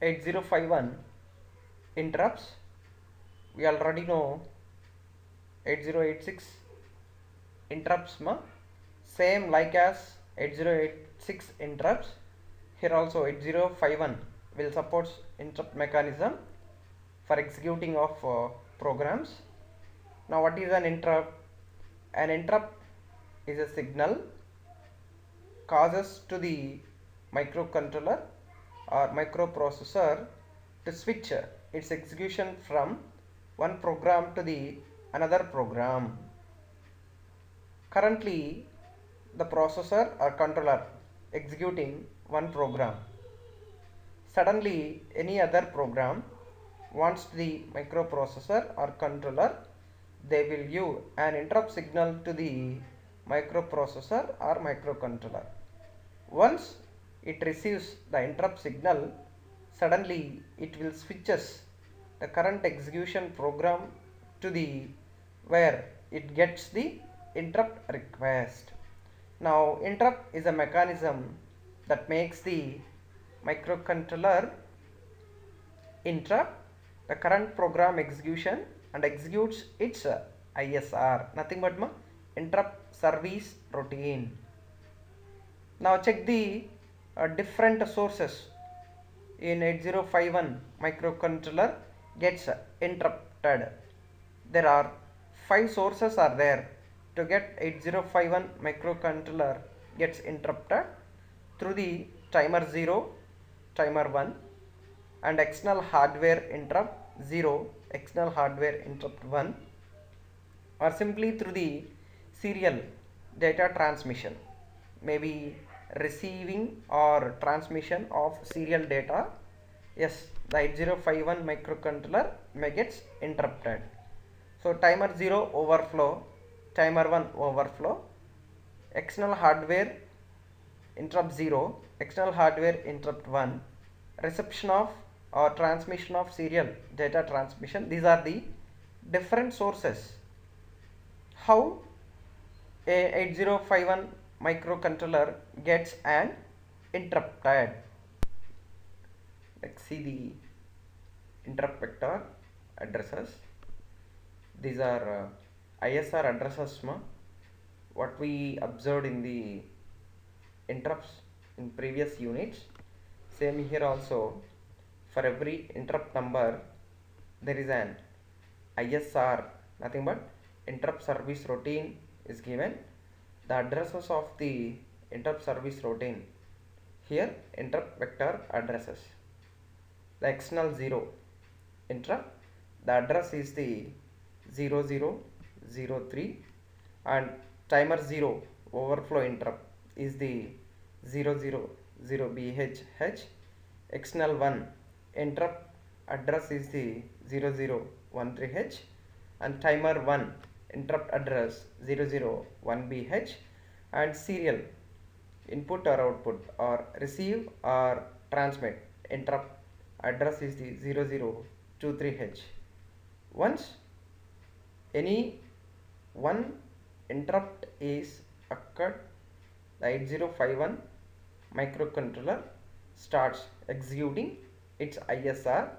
8051 interrupts. We already know 8086 interrupts same like as 8086 interrupts. Here also 8051 will support interrupt mechanism for executing of programs. Now what is an interrupt? An interrupt is a signal causes to the microcontroller or microprocessor to switch its execution from one program to the another program. Currently, the processor or controller executing one program. Suddenly, any other program wants the microprocessor or controller, they will give an interrupt signal to the microprocessor or microcontroller. Once it receives the interrupt signal, suddenly it will switches the current execution program to the where it gets the interrupt request. Now interrupt is a mechanism that makes the microcontroller interrupt the current program execution and executes its ISR, nothing but interrupt service routine. Now check the different sources in 8051 microcontroller gets interrupted. There are 5 sources are there to get 8051 microcontroller gets interrupted through the timer 0, timer 1 and external hardware interrupt 0, external hardware interrupt 1 or simply through the serial data transmission, maybe receiving or transmission of serial data. Yes, the 8051 microcontroller may gets interrupted. So timer 0 overflow, timer 1 overflow, external hardware interrupt 0, external hardware interrupt 1, reception of or transmission of serial data transmission. These are the different sources. How a 8051 microcontroller gets an interrupted? Let's see the interrupt vector addresses. These are ISR addresses what we observed in the interrupts in previous units. Same here also, for every interrupt number there is an ISR, nothing but interrupt service routine is given. The addresses of the interrupt service routine, here interrupt vector addresses. The external 0 interrupt, the address is the 0003 and timer 0 overflow interrupt is the 000BHH. External 1 interrupt address is the 0013H and timer 1 interrupt address 001BH and serial input or output or receive or transmit interrupt address is the 0023H. Once any one interrupt is occurred, the 8051 microcontroller starts executing its ISR,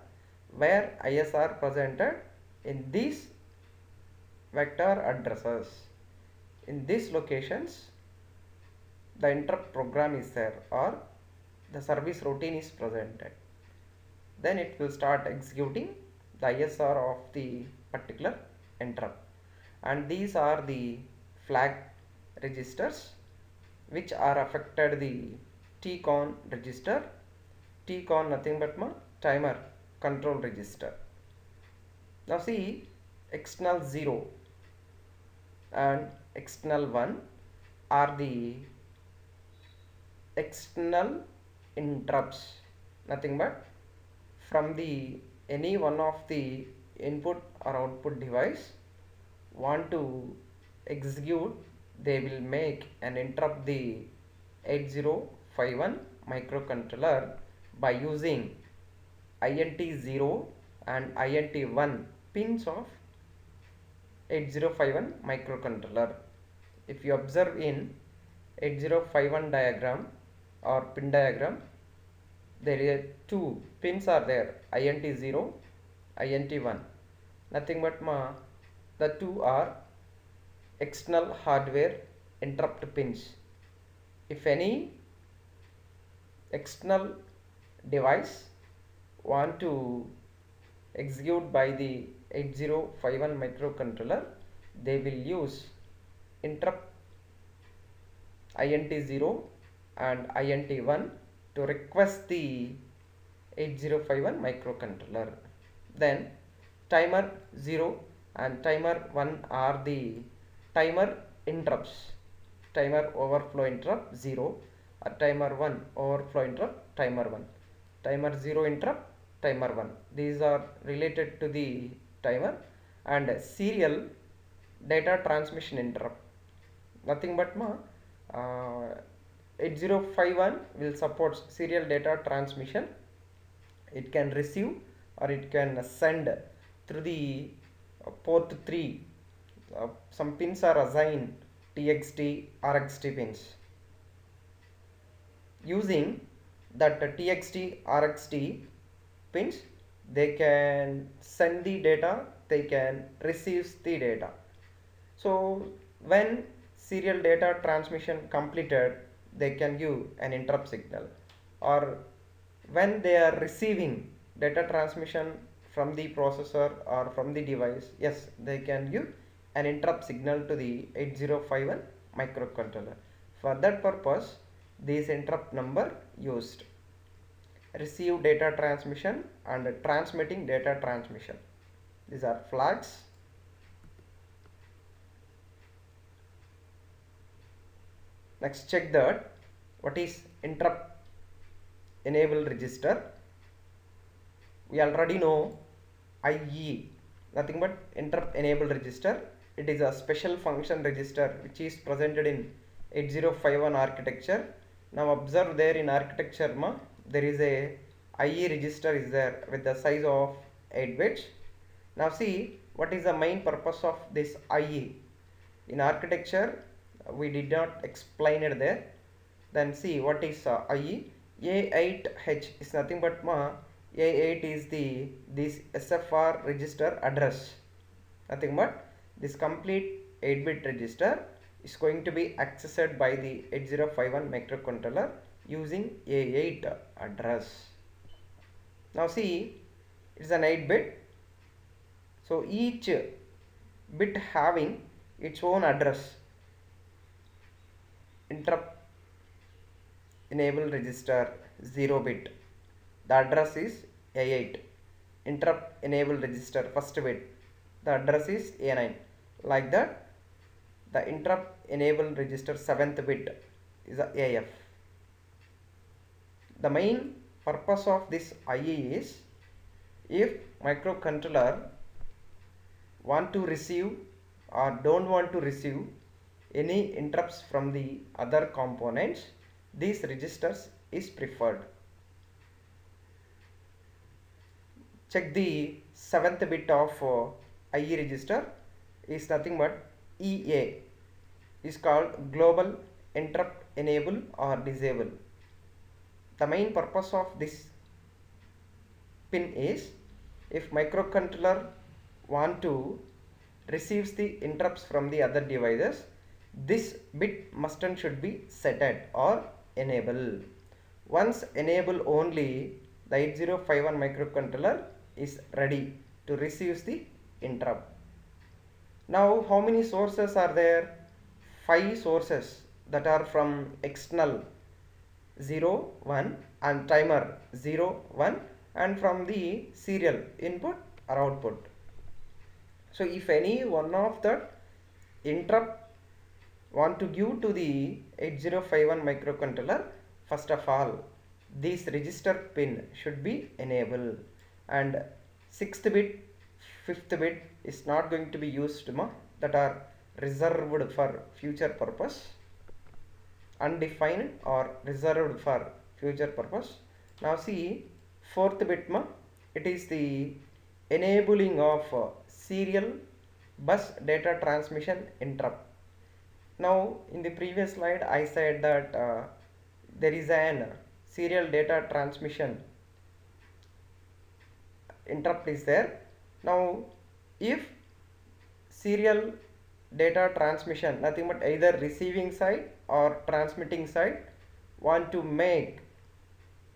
where ISR presented in these vector addresses. In these locations the interrupt program is there or the service routine is presented. Then it will start executing the ISR of the particular interrupt, and these are the flag registers which are affected the TCON register. TCON nothing but timer control register. Now see, external 0 and external 1 are the external interrupts, nothing but from the any one of the input or output device want to execute, they will make and interrupt the 8051 microcontroller by using INT0 and INT1 pins of 8051 microcontroller. If you observe in 8051 diagram or pin diagram, there is two pins are there, INT0, INT1. Nothing but the two are external hardware interrupt pins. If any external device want to execute by the 8051 microcontroller, they will use interrupt INT0 and INT1 to request the 8051 microcontroller. Then timer 0 and timer 1 are the timer interrupts. Timer overflow interrupt 0 or timer 1 overflow interrupt timer 1. Timer 0 interrupt timer 1. These are related to the timer. And serial data transmission interrupt. Nothing but 8051 will support serial data transmission. It can receive or it can send through the port 3. Some pins are assigned TXT, RXT pins. Using that TXT, RXT pins, they can send the data, they can receive the data. So when serial data transmission completed, they can give an interrupt signal, or when they are receiving data transmission from the processor or from the device, yes, they can give an interrupt signal to the 8051 microcontroller. For that purpose, this interrupt number used: receive data transmission and transmitting data transmission. These are flags. Next, check that what is interrupt enable register. We already know IE, nothing but interrupt enable register. It is a special function register which is presented in 8051 architecture. Now observe there in architecture there is a IE register is there with the size of 8 bits. Now see what is the main purpose of this IE. In architecture we did not explain it there. Then see what is IE. A8H is nothing but A8 is this SFR register address. Nothing but this complete 8-bit register is going to be accessed by the 8051 microcontroller using A8 address. Now see, it's an 8-bit. So each bit having its own address. Interrupt enable register 0 bit, the address is A8. Interrupt enable register first bit, the address is A9. Like that, the interrupt enable register 7th bit is AF. The main purpose of this IE is, if microcontroller want to receive or don't want to receive any interrupts from the other components, these registers is preferred. Check the 7th bit of IE register is nothing but EA, is called global interrupt enable or disable. The main purpose of this pin is, if microcontroller want to receives the interrupts from the other devices, this bit must and should be set at or enable. Once enable only, the 8051 microcontroller is ready to receive the interrupt. Now how many sources are there? 5 sources that are from external 0, 1 and timer 0, 1 and from the serial input or output. So if any one of the interrupt want to give to the 8051 microcontroller, first of all this register pin should be enabled, and 6th bit, 5th bit is not going to be used that are reserved for future purpose, undefined or reserved for future purpose. Now see 4th bit it is the enabling of serial bus data transmission interrupt. Now in the previous slide I said that there is an serial data transmission interrupt is there. Now if serial data transmission, nothing but either receiving side or transmitting side want to make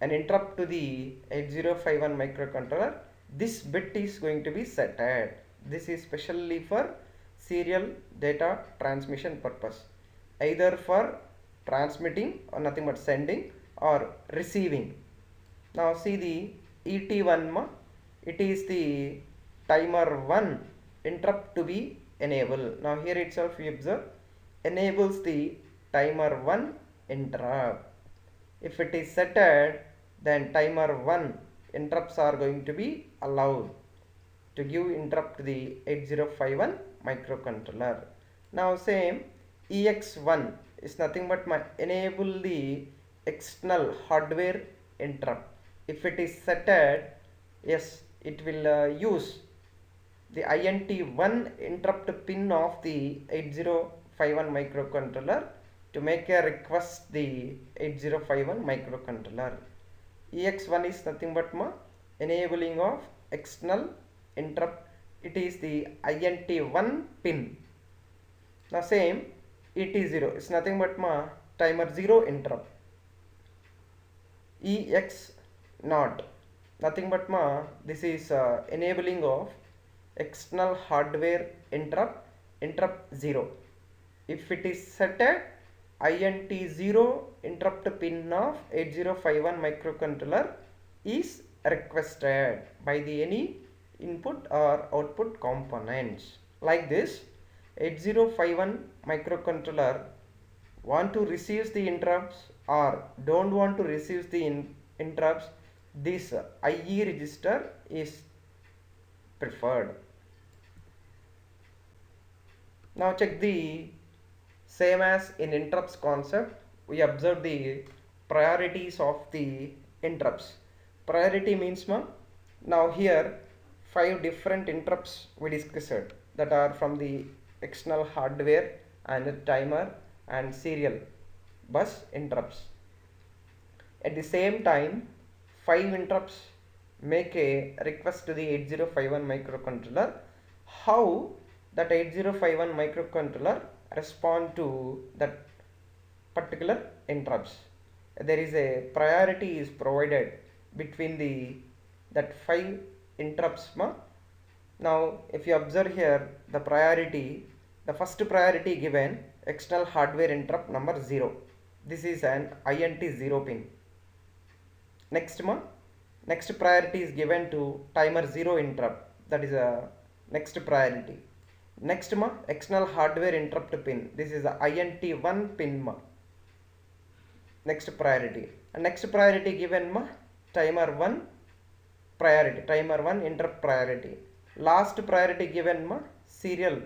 an interrupt to the 8051 microcontroller, this bit is going to be set at. This is specially for serial data transmission purpose, either for transmitting or nothing but sending or receiving. Now see the ET1, it is the timer 1 interrupt to be enabled. Now here itself we observe enables the timer 1 interrupt. If it is set at, then timer 1 interrupts are going to be allowed to give interrupt to the 8051 microcontroller. Now same EX1 is nothing but enable the external hardware interrupt. If it is set at, yes, it will use the INT1 interrupt pin of the 8051 microcontroller to make a request the 8051 microcontroller. EX1 is nothing but enabling of external interrupt. It is the INT1 pin. Now same ET0 is nothing but timer 0 interrupt. EX0 nothing but this is enabling of external hardware interrupt 0. If it is set at INT0 interrupt pin of 8051 microcontroller is requested by the any input or output components. Like this, 8051 microcontroller want to receive the interrupts or don't want to receive the interrupts, this IE register is preferred. Now check the same as in interrupts concept, we observe the priorities of the interrupts. Priority means now here 5 different interrupts we discussed that are from the external hardware and timer and serial bus interrupts. At the same time 5 interrupts make a request to the 8051 microcontroller. How that 8051 microcontroller respond to that particular interrupts? There is a priority is provided between the that 5 interrupts. Now if you observe here the priority, the first priority given external hardware interrupt number 0. This is an INT0 pin. Next priority is given to timer 0 interrupt, that is a next priority. Next external hardware interrupt pin, this is a INT1 pin next priority. And next priority given timer 1 priority, timer 1 interrupt priority. Last priority given serial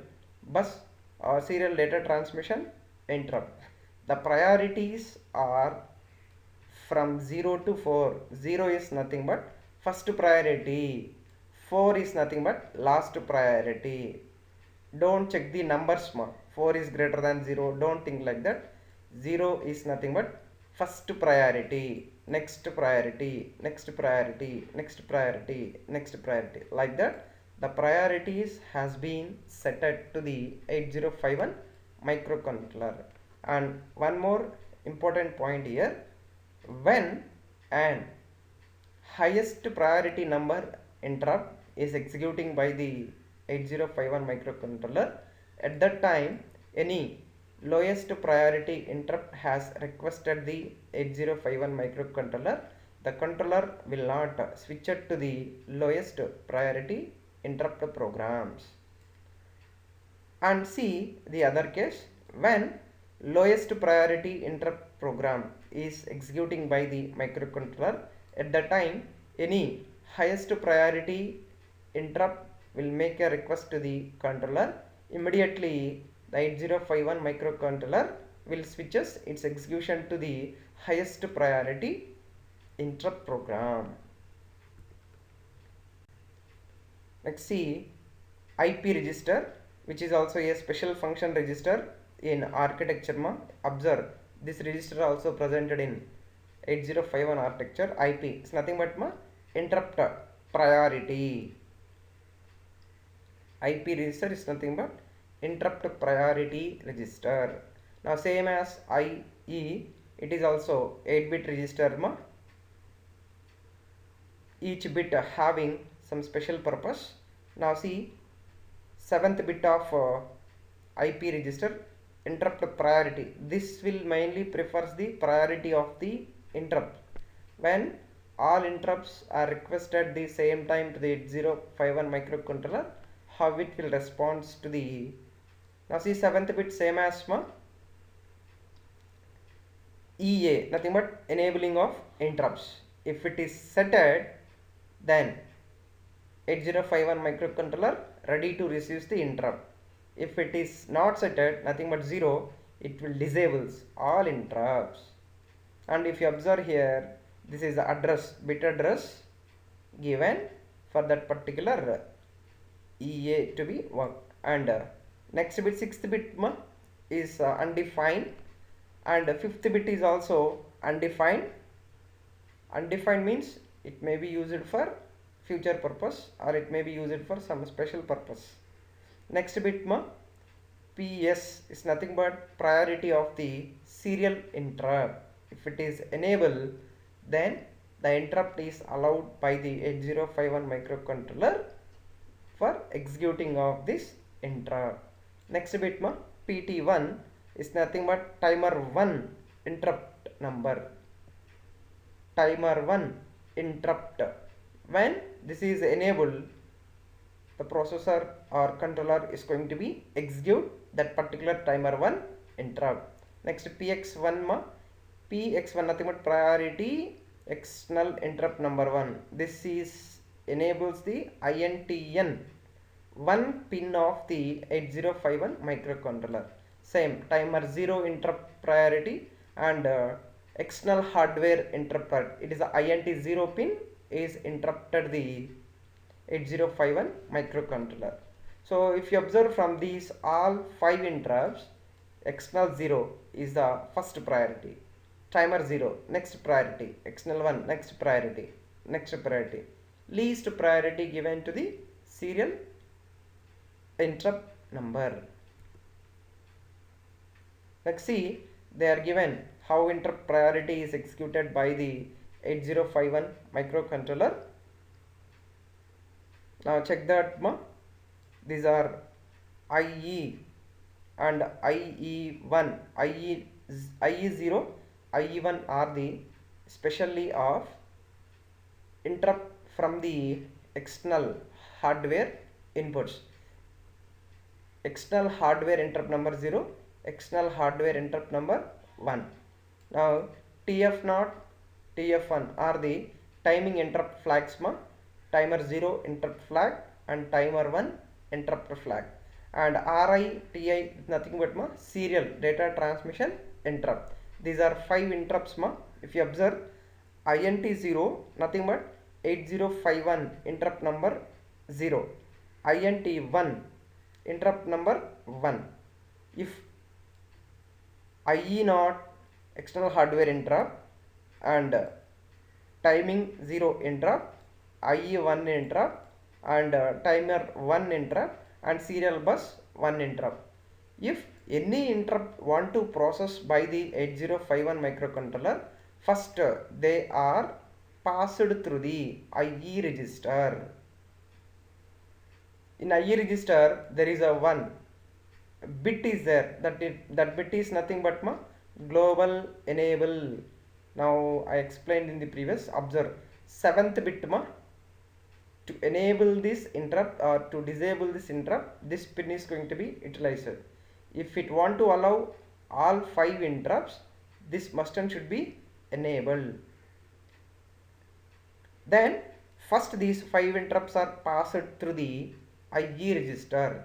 bus or serial data transmission interrupt. The priorities are from 0 to 4. 0 is nothing but first priority, 4 is nothing but last priority. Don't check the numbers 4 is greater than 0, don't think like that. 0 is nothing but first priority, next priority, next priority, next priority, next priority, like that. The priorities has been set to the 8051 microcontroller. And one more important point here, when an highest priority number interrupt is executing by the 8051 microcontroller, at that time any lowest priority interrupt has requested the 8051 microcontroller, the controller will not switch it to the lowest priority interrupt programs. And see the other case, when lowest priority interrupt program is executing by the microcontroller, at the time any highest priority interrupt will make a request to the controller. Immediately the 8051 microcontroller will switches its execution to the highest priority interrupt program. Next see IP register, which is also a special function register in architecture. Observe this register also presented in 8051 architecture. IP is nothing but interrupt priority. IP register is nothing but interrupt priority register. Now same as IE, it is also 8-bit register. Each bit having some special purpose. Now see, 7th bit of IP register, interrupt priority. This will mainly prefers the priority of the interrupt. When all interrupts are requested the same time to the 8051 microcontroller, how it will respond to the. Now see, 7th bit same as EA, nothing but enabling of interrupts. If it is setted, then 8051 microcontroller ready to receive the interrupt. If it is not setted, nothing but 0, it will disables all interrupts. And if you observe here, this is the address, bit address given for that particular EA to be worked. And next bit, 6th bit is undefined, and 5th bit is also undefined. Undefined means it may be used for future purpose or it may be used for some special purpose. Next bit PS is nothing but priority of the serial interrupt. If it is enabled, then the interrupt is allowed by the 8051 microcontroller for executing of this interrupt. Next bit PT1 is nothing but timer 1 interrupt number. Timer 1 interrupt. When this is enabled, the processor or controller is going to be execute that particular timer 1 interrupt. Next PX1 nothing but priority external interrupt number 1. This is enables the INTN 1 pin of the 8051 microcontroller. Same timer 0 interrupt priority and external hardware interrupt priority. It is the INT 0 pin is interrupted the 8051 microcontroller. So if you observe from these all 5 interrupts, external 0 is the first priority, timer 0 next priority, external 1 next priority, least priority given to the serial interrupt number. Let's see, they are given how interrupt priority is executed by the 8051 microcontroller. Now check that these are IE and IE1, IE0, IE1 are the specially of interrupt from the external hardware inputs. External hardware interrupt number 0, external hardware interrupt number 1. Now TF0, TF1 are the timing interrupt flags, timer 0 interrupt flag and timer 1 interrupt flag. And RI, TI is nothing but serial data transmission interrupt. These are 5 interrupts. If you observe, INT 0 nothing but 8051 interrupt number 0, INT 1 interrupt number 1. If IE0 external hardware interrupt and timing 0 interrupt, IE1 interrupt and timer 1 interrupt and serial bus 1 interrupt. If any interrupt want to process by the 8051 microcontroller, first they are passed through the IE register. In IE register there is a 1 bit is there, that bit is nothing but global enable. Now I explained in the previous. Observe, 7th bit to enable this interrupt or to disable this interrupt, this pin is going to be utilized. If it want to allow all 5 interrupts, this must and should be enabled. Then first these 5 interrupts are passed through the IE register.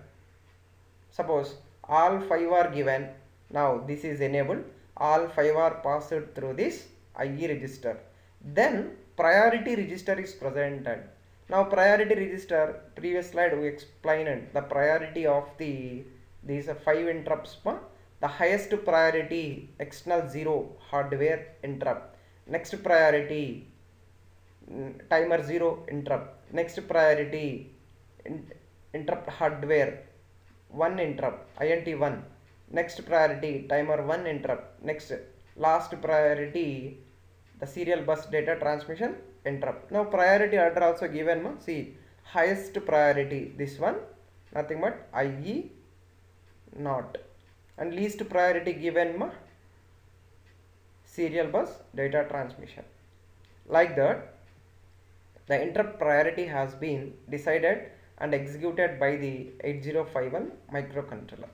Suppose all 5 are given, now this is enabled, all 5 are passed through this IE register. Then priority register is presented. Now priority register, previous slide we explained the priority of these 5 interrupts. The highest priority external 0 hardware interrupt. next priority timer 0 interrupt, next priority interrupt hardware 1 interrupt int 1, next priority timer 1 interrupt, next last priority the serial bus data transmission interrupt. Now priority order also given, ma, see highest priority this one nothing but IE not, and least priority given, ma, serial bus data transmission. Like that the interrupt priority has been decided and executed by the 8051 microcontroller.